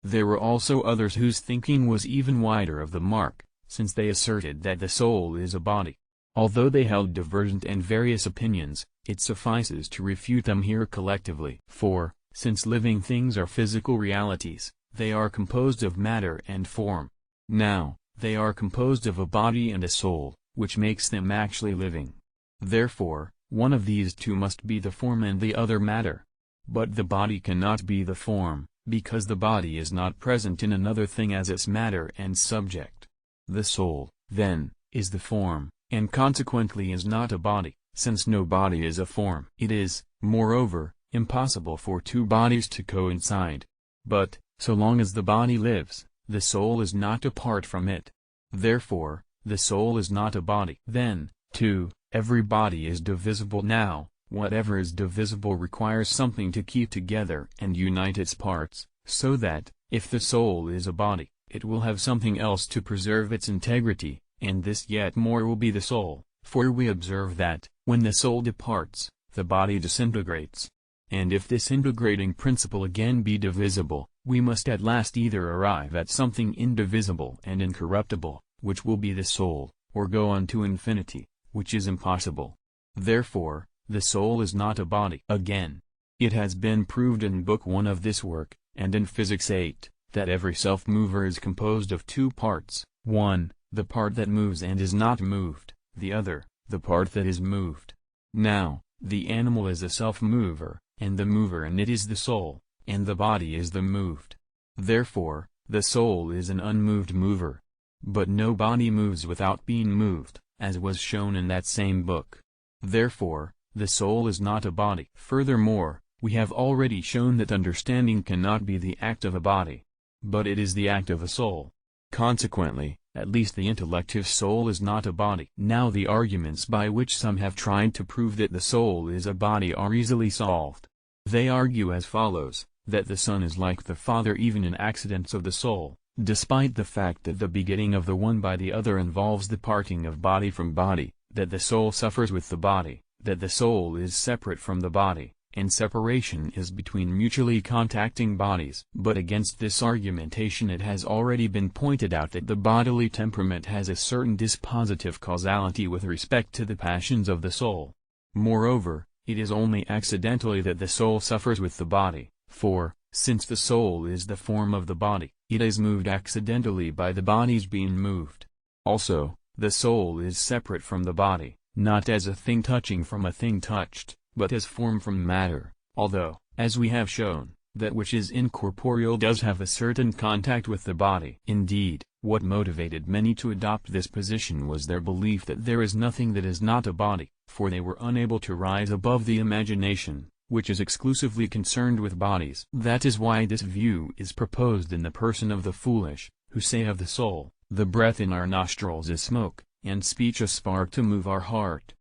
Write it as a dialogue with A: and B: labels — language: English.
A: There were also others whose thinking was even wider of the mark, since they asserted that the soul is a body. Although they held divergent and various opinions, it suffices to refute them here collectively. For, since living things are physical realities, they are composed of matter and form. Now, they are composed of a body and a soul, which makes them actually living. Therefore, one of these two must be the form and the other matter. But the body cannot be the form, because the body is not present in another thing as its matter and subject. The soul, then, is the form, and consequently is not a body, since no body is a form. It is, moreover, impossible for two bodies to coincide. But, so long as the body lives, the soul is not apart from it. Therefore, the soul is not a body. Then, too, every body is divisible. Now, whatever is divisible requires something to keep together and unite its parts, so that, if the soul is a body, it will have something else to preserve its integrity, and this yet more will be the soul, for we observe that, when the soul departs, the body disintegrates. And if this integrating principle again be divisible, we must at last either arrive at something indivisible and incorruptible, which will be the soul, or go on to infinity, which is impossible. Therefore, the soul is not a body. Again, it has been proved in Book 1 of this work, and in Physics 8, that every self-mover is composed of two parts: one, the part that moves and is not moved; the other, the part that is moved. Now, the animal is a self-mover, and the mover in it is the soul, and the body is the moved. Therefore, the soul is an unmoved mover. But no body moves without being moved, as was shown in that same book. Therefore, the soul is not a body. Furthermore, we have already shown that understanding cannot be the act of a body, but it is the act of a soul. Consequently, at least the intellective soul is not a body. Now the arguments by which some have tried to prove that the soul is a body are easily solved. They argue as follows, that the Son is like the Father even in accidents of the soul, despite the fact that the begetting of the one by the other involves the parting of body from body, that the soul suffers with the body, that the soul is separate from the body, and separation is between mutually contacting bodies. But against this argumentation it has already been pointed out that the bodily temperament has a certain dispositive causality with respect to the passions of the soul. Moreover, it is only accidentally that the soul suffers with the body, for, since the soul is the form of the body, it is moved accidentally by the body's being moved. Also, the soul is separate from the body, not as a thing touching from a thing touched, but as form from matter, although, as we have shown, that which is incorporeal does have a certain contact with the body. Indeed, what motivated many to adopt this position was their belief that there is nothing that is not a body, for they were unable to rise above the imagination, which is exclusively concerned with bodies. That is why this view is proposed in the person of the foolish, who say of the soul, "The breath in our nostrils is smoke, and speech a spark to move our heart."